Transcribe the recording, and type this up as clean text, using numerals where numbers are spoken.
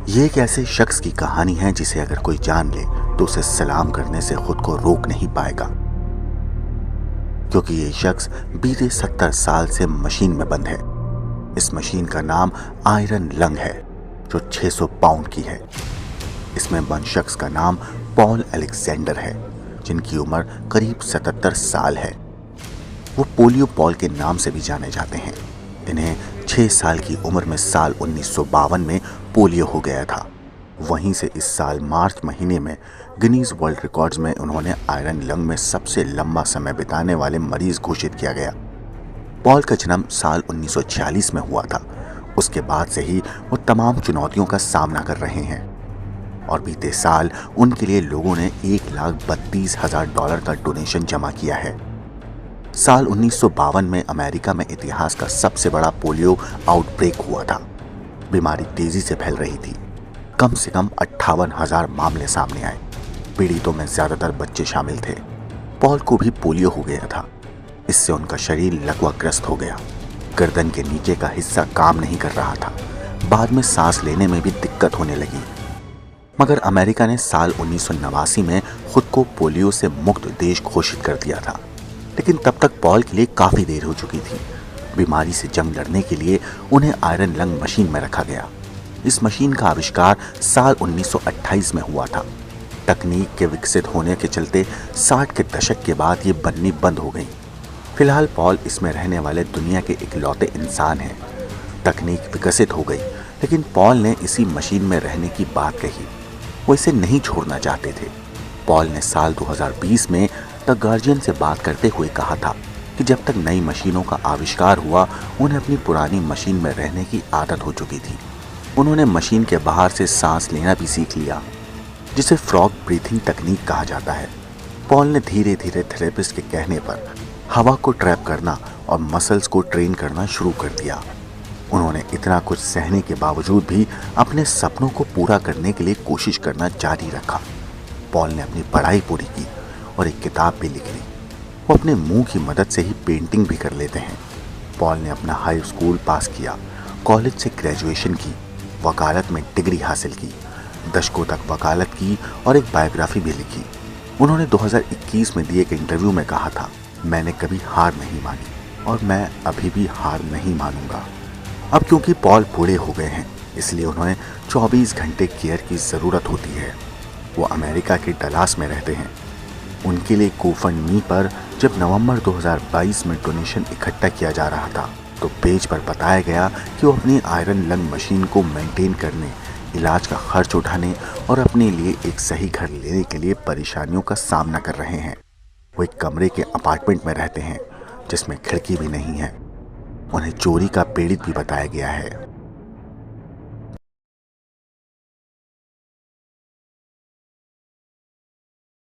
ये एक ऐसे शख्स की कहानी है जिसे अगर कोई जान ले तो उसे सलाम करने से खुद को रोक नहीं पाएगा, क्योंकि ये शख्स बीते 70 साल से मशीन में बंद है। इस मशीन का नाम आयरन लंग है, जो 600 पाउंड की है। इसमें बंद शख्स का नाम पॉल अलेक्जेंडर है, जिनकी उम्र करीब 77 साल है। वो पोलियो पॉल के नाम से भी जाने जाते हैं। इन्हें 6 साल की उम्र में साल 1952 में पोलियो हो गया था। वहीं से इस साल मार्च महीने में गिनीज वर्ल्ड रिकॉर्ड्स में उन्होंने आयरन लंग में सबसे लंबा समय बिताने वाले मरीज घोषित किया गया। पॉल का जन्म साल 1946 में हुआ था। उसके बाद से ही वो तमाम चुनौतियों का सामना कर रहे हैं और बीते साल उनके लिए लोगों ने $1,32,000 का डोनेशन जमा किया है। साल 1952 में अमेरिका में इतिहास का सबसे बड़ा पोलियो आउटब्रेक हुआ था। बीमारी तेजी से फैल रही थी। कम से कम 58,000 मामले सामने आए। पीड़ितों में ज्यादातर बच्चे शामिल थे। पॉल को भी पोलियो हो गया था। इससे उनका शरीर लकवाग्रस्त हो गया। गर्दन के नीचे का हिस्सा काम नहीं कर रहा था। बाद में सांस लेने में भी दिक्कत होने लगी। मगर अमेरिका ने साल 1989 में खुद को पोलियो से मुक्त देश घोषित कर दिया था। लेकिन तब तक पॉल के लिए काफी देर हो चुकी थी। बीमारी से जंग लड़ने के लिए उन्हें आयरन लंग मशीन में रखा गया। इस मशीन का आविष्कार साल 1928 में हुआ था। तकनीक के विकसित होने के चलते 60 के दशक के बाद ये बननी बंद हो गई। फिलहाल पॉल इसमें रहने वाले दुनिया के इकलौते इंसान हैं। तकनीक विकसित हो गई, लेकिन पॉल ने इसी मशीन में रहने की बात कही। वो इसे नहीं छोड़ना चाहते थे। पॉल ने साल 2020 में द गार्जियन से बात करते हुए कहा था कि जब तक नई मशीनों का आविष्कार हुआ, उन्हें अपनी पुरानी मशीन में रहने की आदत हो चुकी थी। उन्होंने मशीन के बाहर से सांस लेना भी सीख लिया, जिसे फ्रॉग ब्रीथिंग तकनीक कहा जाता है। पॉल ने धीरे धीरे थेरेपिस्ट के कहने पर हवा को ट्रैप करना और मसल्स को ट्रेन करना शुरू कर दिया। उन्होंने इतना कुछ सहने के बावजूद भी अपने सपनों को पूरा करने के लिए कोशिश करना जारी रखा। पॉल ने अपनी पढ़ाई पूरी की और एक किताब भी लिख ली। वो अपने मुंह की मदद से ही पेंटिंग भी कर लेते हैं। पॉल ने अपना हाई स्कूल पास किया, कॉलेज से ग्रेजुएशन की, वकालत में डिग्री हासिल की, दशकों तक वकालत की और एक बायोग्राफी भी लिखी। उन्होंने 2021 में दिए एक इंटरव्यू में कहा था, मैंने कभी हार नहीं मानी और मैं अभी भी हार नहीं मानूंगा। अब क्योंकि पॉल बूढ़े हो गए हैं, इसलिए उन्हें 24 घंटे केयर की ज़रूरत होती है। वो अमेरिका के डलास में रहते हैं। उनके लिए GoFundMe पर जब नवंबर 2022 में डोनेशन इकट्ठा किया जा रहा था, तो पेज पर बताया गया कि वो अपनी आयरन लंग मशीन को मेंटेन करने, इलाज का खर्च उठाने और अपने लिए एक सही घर लेने के लिए परेशानियों का सामना कर रहे हैं। वो एक कमरे के अपार्टमेंट में रहते हैं जिसमें खिड़की भी नहीं है। उन्हें चोरी का पीड़ित भी बताया गया है।